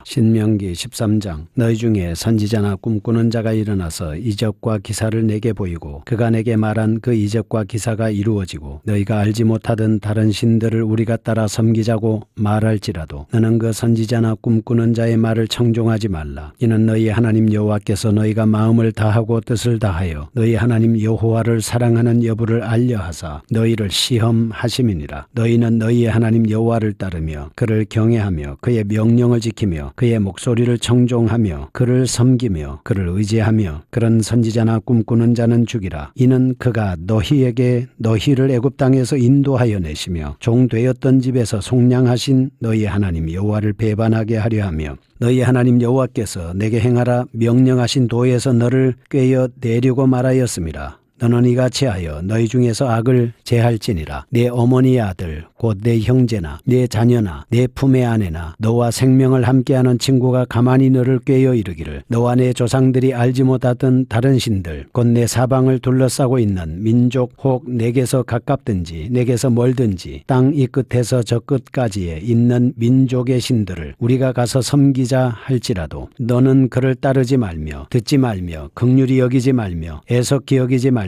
신명기 13장. 너희 중에 선지자나 꿈꾸는 자가 일어나서 이적과 기사를 내게 보이고 그가 내게 말한 그 이적과 기사가 이루어지고 너희가 알지 못하던 다른 신들을 우리가 따라 섬기자고 말할지라도 너는 그 선지자나 꿈꾸는 자의 말을 청종하지 말라. 이는 너희 하나님 여호와께서 너희가 마음을 다하고 뜻을 다하여 너희 하나님 여호와를 사랑하는 여부를 알려하사 너희를 시험하심이니라. 너희는 너희의 하나님 여호와를 따르며 그를 경외하며 그의 명령을 지키며 그의 목소리를 청종하며 그를 섬기며 그를 의지하며 그런 선지자나 꿈꾸는 자는 죽이라. 이는 그가 너희를 애굽 땅에서 인도하여 내시며 종되었던 집에서 속량하신 너희 하나님 여호와를 배반하게 하려 하며 너희 하나님 여호와께서 내게 행하라 명령하신 도에서 너를 꿰어 내려고 말하였음이라. 너는 이같이 하여 너희 중에서 악을 제할지니라. 네 어머니의 아들 곧 내 형제나 네 자녀나 내 품의 아내나 너와 생명을 함께하는 친구가 가만히 너를 꿰어 이르기를 너와 내 조상들이 알지 못하던 다른 신들 곧 내 사방을 둘러싸고 있는 민족 혹 내게서 가깝든지 내게서 멀든지 땅 이 끝에서 저 끝까지에 있는 민족의 신들을 우리가 가서 섬기자 할지라도 너는 그를 따르지 말며 듣지 말며 긍휼히 여기지 말며 애석히 여기지 말며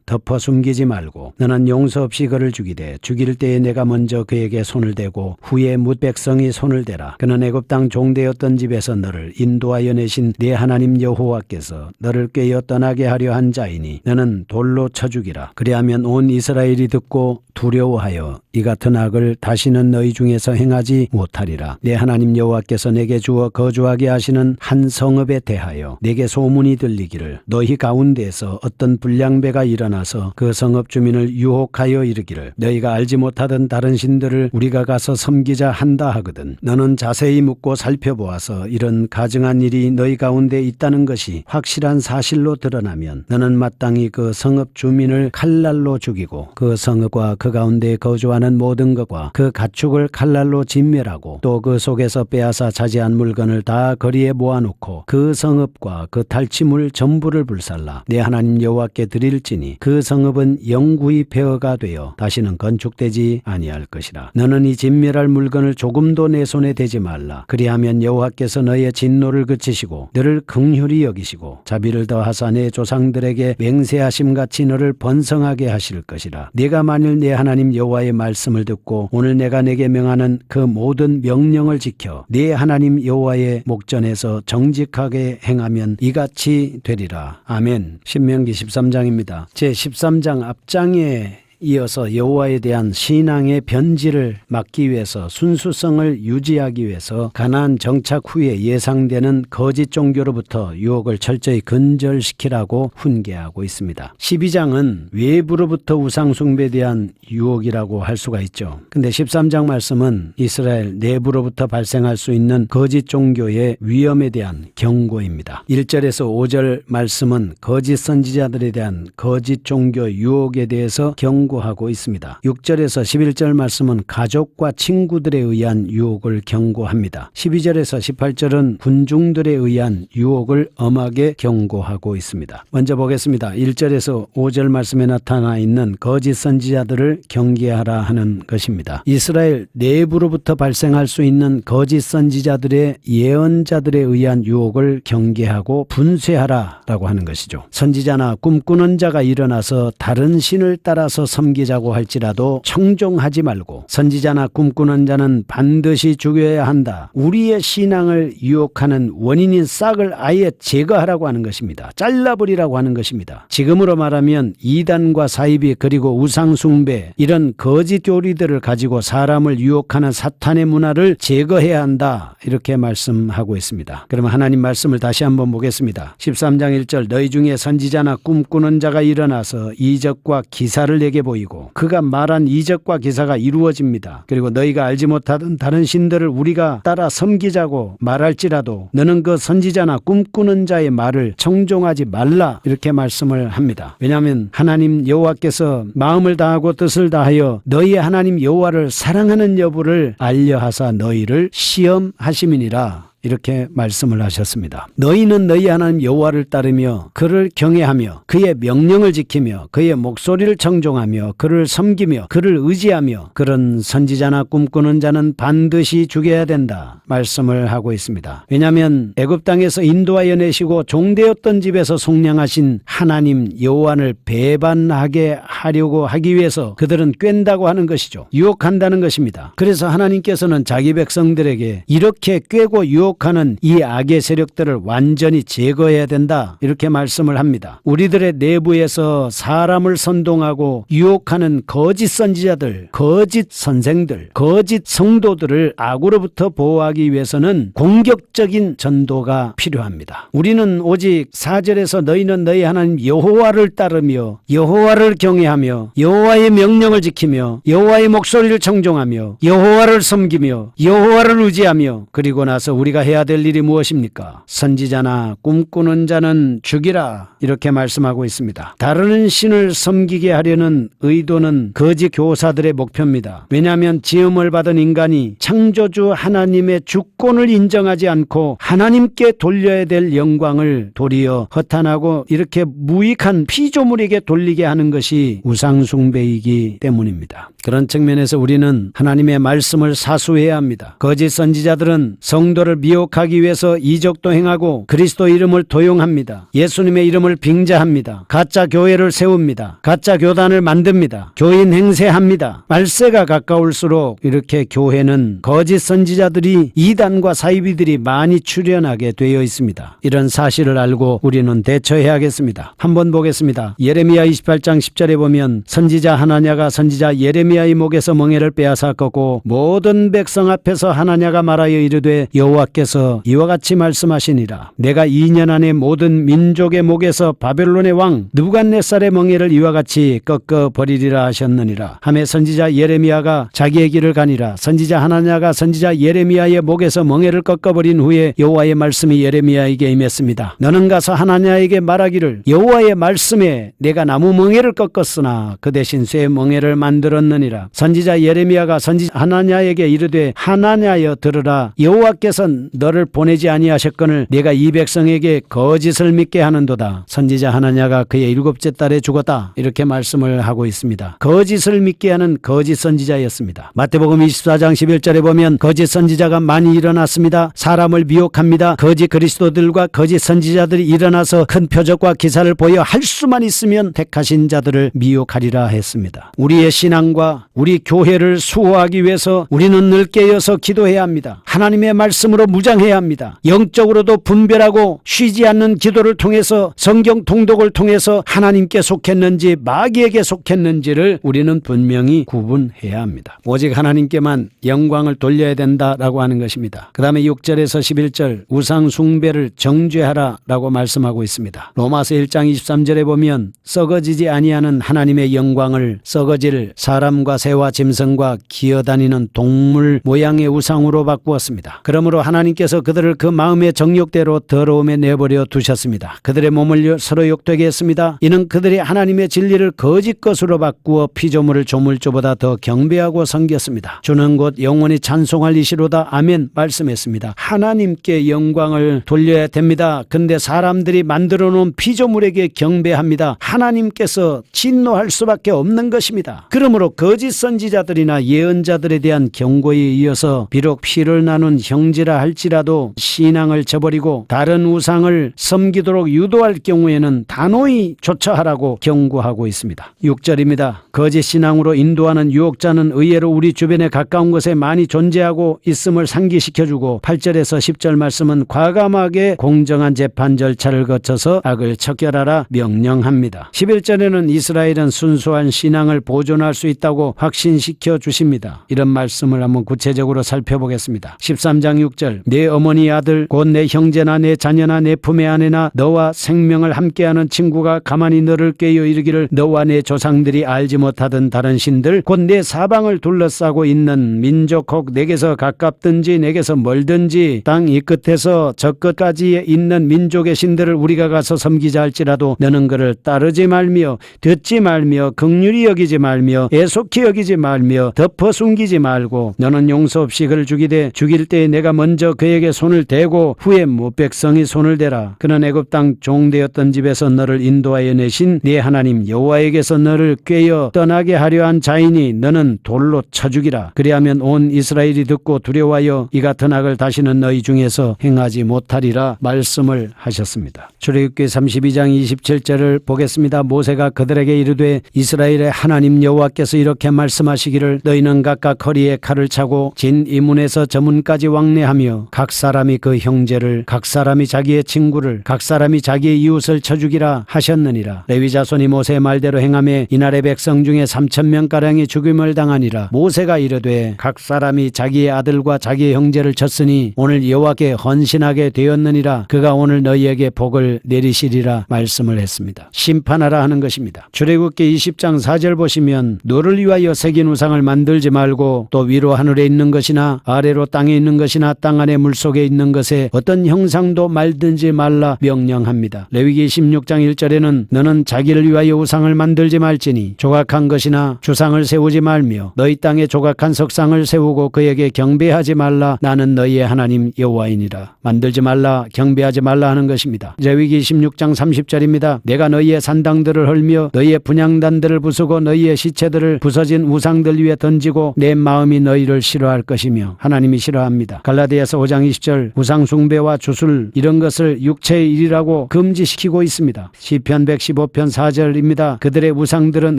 덮어 숨기지 말고 너는 용서 없이 그를 죽이되 죽일 때에 내가 먼저 그에게 손을 대고 후에 뭇 백성이 손을 대라. 그는 애굽 땅 종되었던 집에서 너를 인도하여 내신 네 하나님 여호와께서 너를 꿰어 떠나게 하려 한 자이니 너는 돌로 쳐 죽이라. 그리하면 온 이스라엘이 듣고 두려워하여 이 같은 악을 다시는 너희 중에서 행하지 못하리라. 내 하나님 여호와께서 내게 주어 거주하게 하시는 한 성읍에 대하여 내게 소문이 들리기를 너희 가운데에서 어떤 불량배가 일어나서 그 성읍 주민을 유혹하여 이르기를 너희가 알지 못하던 다른 신들을 우리가 가서 섬기자 한다 하거든. 너는 자세히 묻고 살펴보아서 이런 가증한 일이 너희 가운데 있다는 것이 확실한 사실로 드러나면 너는 마땅히 그 성읍 주민을 칼날로 죽이고 그 성읍과 그 가운데 거주하는 모든 것과 그 가축을 칼날로 진멸하고 또 그 속에서 빼앗아 차지한 물건을 다 거리에 모아놓고 그 성읍과 그 탈취물 전부를 불살라. 내 하나님 여호와께 드릴지니 그 성읍은 영구히 폐허가 되어 다시는 건축되지 아니할 것이라. 너는 이 진멸할 물건을 조금도 내 손에 대지 말라. 그리하면 여호와께서 너의 진노를 그치시고 너를 긍휼히 여기시고 자비를 더하사 내 조상들에게 맹세하심같이 너를 번성하게 하실 것이라. 네가 만일 내 하나님 여호와의 말씀을 듣고 오늘 내가 내게 명하는 그 모든 명령을 지켜 네 하나님 여호와의 목전에서 정직하게 행하면 이같이 되리라. 아멘. 신명기 13장입니다. 제 13장 앞장에 이어서 여호와에 대한 신앙의 변질을 막기 위해서 순수성을 유지하기 위해서 가나안 정착 후에 예상되는 거짓 종교로부터 유혹을 철저히 근절시키라고 훈계하고 있습니다. 12장은 외부로부터 우상 숭배에 대한 유혹이라고 할 수가 있죠. 근데 13장 말씀은 이스라엘 내부로부터 발생할 수 있는 거짓 종교의 위험에 대한 경고입니다. 1절에서 5절 말씀은 거짓 선지자들에 대한 거짓 종교 유혹에 대해서 경고하고 있습니다. 6절에서 11절 말씀은 가족과 친구들에 의한 유혹을 경고합니다. 12절에서 18절은 군중들에 의한 유혹을 엄하게 경고하고 있습니다. 먼저 보겠습니다. 1절에서 5절 말씀에 나타나 있는 거짓 선지자들을 경계하라 하는 것입니다. 이스라엘 내부로부터 발생할 수 있는 거짓 선지자들의 예언자들에 의한 유혹을 경계하고 분쇄하라라고 하는 것이죠. 선지자나 꿈꾸는 자가 일어나서 다른 신을 따라서 섬기자고 할지라도 청종하지 말고 선지자나 꿈꾸는 자는 반드시 죽여야 한다. 우리의 신앙을 유혹하는 원인인 싹을 아예 제거하라고 하는 것입니다. 잘라버리라고 하는 것입니다. 지금으로 말하면 이단과 사이비 그리고 우상숭배 이런 거짓 교리들을 가지고 사람을 유혹하는 사탄의 문화를 제거해야 한다. 이렇게 말씀하고 있습니다. 그러면 하나님 말씀을 다시 한번 보겠습니다. 13장 1절 너희 중에 선지자나 꿈꾸는 자가 일어나서 이적과 기사를 내게 보이고 그가 말한 이적과 기사가 이루어집니다. 그리고 너희가 알지 못하던 다른 신들을 우리가 따라 섬기자고 말할지라도 너는 그 선지자나 꿈꾸는 자의 말을 청종하지 말라 이렇게 말씀을 합니다. 왜냐하면 하나님 여호와께서 마음을 다하고 뜻을 다하여 너희의 하나님 여호와를 사랑하는 여부를 알려하사 너희를 시험하심이니라 이렇게 말씀을 하셨습니다. 너희는 너희 하나님 여호와를 따르며 그를 경외하며 그의 명령을 지키며 그의 목소리를 청종하며 그를 섬기며 그를 의지하며 그런 선지자나 꿈꾸는 자는 반드시 죽여야 된다 말씀을 하고 있습니다. 왜냐하면 애굽 땅에서 인도하여 내시고 종되었던 집에서 속량하신 하나님 여호와를 배반하게 하려고 하기 위해서 그들은 꿰는다고 하는 것이죠. 유혹한다는 것입니다. 그래서 하나님께서는 자기 백성들에게 이렇게 꿰고 유혹하는 이 악의 세력들을 완전히 제거해야 된다 이렇게 말씀을 합니다. 우리들의 내부에서 사람을 선동하고 유혹하는 거짓 선지자들, 거짓 선생들, 거짓 성도들을 악으로부터 보호하기 위해서는 공격적인 전도가 필요합니다. 우리는 오직 4절에서 너희는 너희 하나님 여호와를 따르며 여호와를 경외하며 여호와의 명령을 지키며 여호와의 목소리를 청종하며 여호와를 섬기며 여호와를 의지하며 그리고 나서 우리가 해야 될 일이 무엇입니까? 선지자나 꿈꾸는 자는 죽이라 이렇게 말씀하고 있습니다. 다른 신을 섬기게 하려는 의도는 거짓 교사들의 목표입니다. 왜냐하면 지음을 받은 인간이 창조주 하나님의 주권을 인정하지 않고 하나님께 돌려야 될 영광을 도리어 허탄하고 이렇게 무익한 피조물에게 돌리게 하는 것이 우상숭배이기 때문입니다. 그런 측면에서 우리는 하나님의 말씀을 사수해야 합니다. 거짓 선지자들은 성도를 미혹하기 위해서 이적도 행하고 그리스도 이름을 도용합니다. 예수님의 이름을 빙자합니다. 가짜 교회를 세웁니다. 가짜 교단을 만듭니다. 교인 행세합니다. 말세가 가까울수록 이렇게 교회는 거짓 선지자들이 이단과 사이비들이 많이 출현하게 되어 있습니다. 이런 사실을 알고 우리는 대처해야겠습니다. 한번 보겠습니다. 예레미야 28장 10절에 보면 선지자 하나냐가 선지자 예레미야의 목에서 멍에를 빼앗아 꺾고 모든 백성 앞에서 하나냐가 말하여 이르되 여호와께서 이와 같이 말씀하시니라. 내가 2년 안에 모든 민족의 목에서 바벨론의 왕 느부갓네살의 멍에를 이와 같이 꺾어 버리리라 하셨느니라. 하매 선지자 예레미야가 자기의 길을 가니라. 선지자 하나냐가 선지자 예레미야의 목에서 멍에를 꺾어버린 후에 여호와의 말씀이 예레미야에게 임했습니다. 너는 가서 하나냐에게 말하기를 여호와의 말씀에 내가 나무 멍에를 꺾었으나 그 대신 쇠 멍에를 만들었느니라. 선지자 예레미야가 선지자 하나냐에게 이르되 하나냐여 들으라. 여호와께서 너를 보내지 아니하셨거늘 내가 이 백성에게 거짓을 믿게 하는도다. 선지자 하나냐가 그의 7째 달에 죽었다. 이렇게 말씀을 하고 있습니다. 거짓을 믿게 하는 거짓 선지자였습니다. 마태복음 24장 11절에 보면 거짓 선지자가 많이 일어났습니다. 사람을 미혹합니다. 거짓 그리스도들과 거짓 선지자들이 일어나서 큰 표적과 기사를 보여 할 수만 있으면 택하신 자들을 미혹하리라 했습니다. 우리의 신앙과 우리 교회를 수호하기 위해서 우리는 늘 깨어서 기도해야 합니다. 하나님의 말씀으로 무장해야 합니다. 영적으로도 분별하고 쉬지 않는 기도를 통해서 성경 통독을 통해서 하나님께 속했는지 마귀에게 속했는지를 우리는 분명히 구분해야 합니다. 오직 하나님께만 영광을 돌려야 된다라고 하는 것입니다. 그 다음에 6절에서 11절 우상 숭배를 정죄하라 라고 말씀하고 있습니다. 로마서 1장 23절에 보면 썩어지지 아니하는 하나님의 영광을 썩어질 사람과 새와 짐승과 기어다니는 동물 모양의 우상으로 바꾸었습니다. 그러므로 하나님께서 그들을 그 마음의 정욕대로 더러움에 내버려 두셨습니다. 그들의 몸을 서로 욕되게 했습니다. 이는 그들이 하나님의 진리를 거짓 것으로 바꾸어 피조물을 조물주보다 더 경배하고 섬겼습니다. 주는 곧 영원히 찬송할 이시로다. 아멘 말씀했습니다. 하나님께 영광을 돌려야 됩니다. 근데 사람들이 만들어 놓은 피조물에게 경배합니다. 하나님께서 진노할 수밖에 없는 것입니다. 그러므로 거짓 선지자들이나 예언자들에 대한 경고에 이어서 비록 피를 나눈 형제라 할지라도 신앙을 저버리고 다른 우상을 섬기도록 유도할 경우에는 단호히 조처하라고 경고하고 있습니다. 6절입니다. 거짓 신앙으로 인도하는 유혹자는 의외로 우리 주변에 가까운 곳에 많이 존재하고 있음을 상기시켜주고 8절에서 10절 말씀은 과감하게 공정한 재판 절차를 거쳐서 악을 척결하라 명령합니다. 11절에는 이스라엘은 순수한 신앙을 보존할 수 있다고 확신시켜 주십니다. 이런 말씀을 한번 구체적으로 살펴보겠습니다. 13장 6절 내 어머니 아들 곧 내 형제나 내 자녀나 내 품의 아내나 너와 생명을 함께하는 친구가 가만히 너를 꾀어 이르기를 너와 내 조상들이 알지 못하던 다른 신들 곧 내 사방을 둘러싸고 있는 민족 혹 내게서 가깝든지 내게서 멀든지 땅 이 끝에서 저 끝까지에 있는 민족의 신들을 우리가 가서 섬기자 할지라도 너는 그를 따르지 말며 듣지 말며 긍휼히 여기지 말며 애속히 여기지 말며 덮어 숨기지 말고 너는 용서 없이 그를 죽이되 죽일 때에 내가 먼저 먼저 그에게 손을 대고 후에 모백성이 손을 대라. 그는 애굽 땅 종되었던 집에서 너를 인도하여 내신 네 하나님 여호와에게서 너를 꾀어 떠나게 하려 한 자이니 너는 돌로 쳐 죽이라. 그리하면 온 이스라엘이 듣고 두려워하여 이 같은 악을 다시는 너희 중에서 행하지 못하리라 말씀을 하셨습니다. 출애굽기 32장 27절을 보겠습니다. 모세가 그들에게 이르되 이스라엘의 하나님 여호와께서 이렇게 말씀하시기를 너희는 각각 허리에 칼을 차고 진 이문에서 저 문까지 왕래하며 각 사람이 그 형제를 각 사람이 자기의 친구를 각 사람이 자기의 이웃을 쳐 죽이라 하셨느니라. 레위 자손이 모세의 말대로 행하며 이날의 백성 중에 3,000명가량이 죽임을 당하니라. 모세가 이르되 각 사람이 자기의 아들과 자기의 형제를 쳤으니 오늘 여호와께 헌신하게 되었느니라. 그가 오늘 너희에게 복을 내리시리라 말씀을 했습니다. 심판하라 하는 것입니다. 출애굽기 20장 4절 보시면 너를 위하여 새긴 우상을 만들지 말고 또 위로 하늘에 있는 것이나 아래로 땅에 있는 것이나 땅 안에 물속에 있는 것에 어떤 형상도 말든지 말라 명령합니다. 레위기 16장 1절에는 너는 자기를 위하여 우상을 만들지 말지니 조각한 것이나 주상을 세우지 말며 너희 땅에 조각한 석상을 세우고 그에게 경배하지 말라. 나는 너희의 하나님 여호와이니라. 만들지 말라 경배하지 말라 하는 것입니다. 레위기 16장 30절입니다. 내가 너희의 산당들을 헐며 너희의 분향단들을 부수고 너희의 시체들을 부서진 우상들 위에 던지고 내 마음이 너희를 싫어할 것이며 하나님이 싫어합니다. 갈라디아서 5장 20절 우상 숭배와 주술 이런 것을 육체의 일이라고 금지시키고 있습니다. 시편 115편 4절입니다. 그들의 우상들은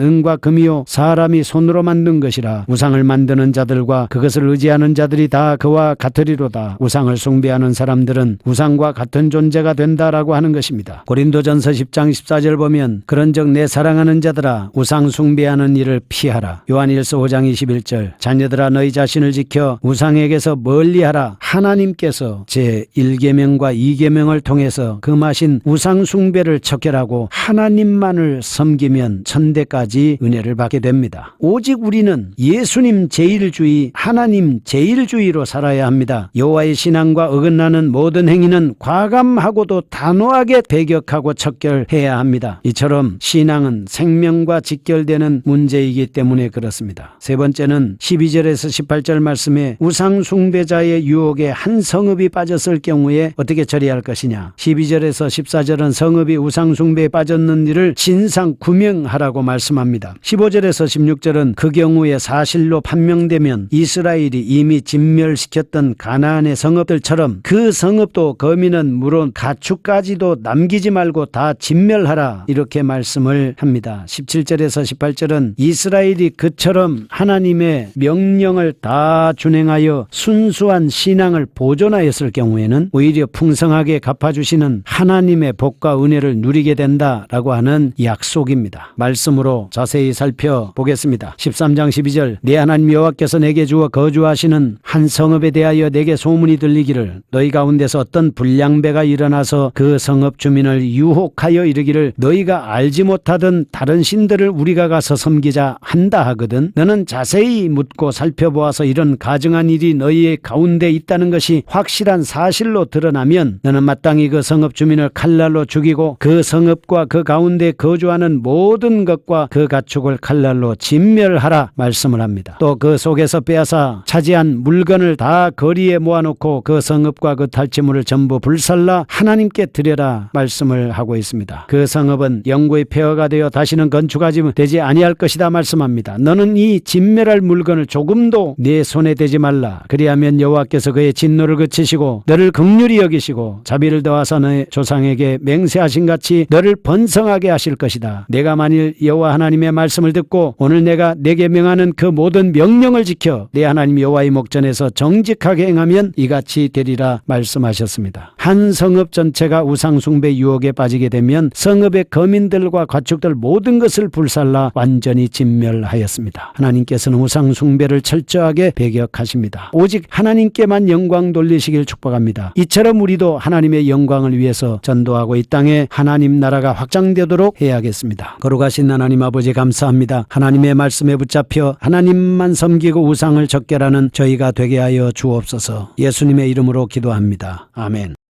은과 금이요 사람이 손으로 만든 것이라. 우상을 만드는 자들과 그것을 의지하는 자들이 다 그와 같으리로다. 우상을 숭배하는 사람들은 우상과 같은 존재가 된다라고 하는 것입니다. 고린도전서 10장 14절 보면 그런즉 내 사랑하는 자들아 우상 숭배하는 일을 피하라. 요한일서 5장 21절 자녀들아 너희 자신을 지켜 우상에게서 멀리하라. 하나님께서 제1계명과 2계명을 통해서 금하신 우상 숭배를 척결하고 하나님만을 섬기면 천대까지 은혜를 받게 됩니다. 오직 우리는 예수님 제1주의 하나님 제1주의로 살아야 합니다. 여호와의 신앙과 어긋나는 모든 행위는 과감하고도 단호하게 배격하고 척결해야 합니다. 이처럼 신앙은 생명과 직결되는 문제이기 때문에 그렇습니다. 세 번째는 12절에서 18절 말씀에 우상 숭배자의 유혹에 한 성읍이 빠졌을 경우에 어떻게 처리할 것이냐. 12절에서 14절은 성읍이 우상 숭배에 빠졌는 일을 진상 규명하라고 말씀합니다. 15절에서 16절은 그 경우에 사실로 판명되면 이스라엘이 이미 진멸시켰던 가나안의 성읍들처럼 그 성읍도 거민은 물론 가축까지도 남기지 말고 다 진멸하라 이렇게 말씀을 합니다. 17절에서 18절은 이스라엘이 그처럼 하나님의 명령을 다 준행하여 순수한 신앙을 보존하였을 경우에는 오히려 풍성하게 갚아주시는 하나님의 복과 은혜를 누리게 된다라고 하는 약속입니다. 말씀으로 자세히 살펴보겠습니다. 13장 12절 내 하나님 여호와께서 내게 주어 거주하시는 한 성읍에 대하여 내게 소문이 들리기를 너희 가운데서 어떤 불량배가 일어나서 그 성읍 주민을 유혹하여 이르기를 너희가 알지 못하던 다른 신들을 우리가 가서 섬기자 한다 하거든 너는 자세히 묻고 살펴보아서 이런 가증한 일이 너희의 가운데 있다는 것이 확실한 사실로 드러나면 너는 마땅히 그 성읍 주민을 칼날로 죽이고 그 성읍과 그 가운데 거주하는 모든 것과 그 가축을 칼날로 진멸하라 말씀을 합니다. 또 그 속에서 빼앗아 차지한 물건을 다 거리에 모아놓고 그 성읍과 그 탈취물을 전부 불살라 하나님께 드려라 말씀을 하고 있습니다. 그 성읍은 영구의 폐허가 되어 다시는 건축하지 되지 아니할 것이다 말씀합니다. 너는 이 진멸할 물건을 조금도 내 손에 대지 말라. 그리하면 여호와께서 그의 진노를 그치시고 너를 긍휼히 여기시고 자비를 더하사 너의 조상에게 맹세하신 같이 너를 번성하게 하실 것이다. 내가 만일 여호와 하나님의 말씀을 듣고 오늘 내가 내게 명하는 그 모든 명령을 지켜 내 하나님 여호와의 목전에서 정직하게 행하면 이같이 되리라 말씀하셨습니다. 한 성읍 전체가 우상 숭배 유혹에 빠지게 되면 성읍의 거민들과 가축들 모든 것을 불살라 완전히 진멸하였습니다. 하나님께서는 우상 숭배를 철저하게 배격하십니다. 오직 하나님께만 영광 돌리시길 축복합니다. 이처럼 우리도 하나님의 영광을 위해서 전도하고 이 땅에 하나님 나라가 확장되도록 해야겠습니다. 거룩하신 하나님 아버지 감사합니다. 하나님의 말씀에 붙잡혀 하나님만 섬기고 우상을 적결하는 저희가 되게 하여 주옵소서. 예수님의 이름으로 기도합니다. 아멘.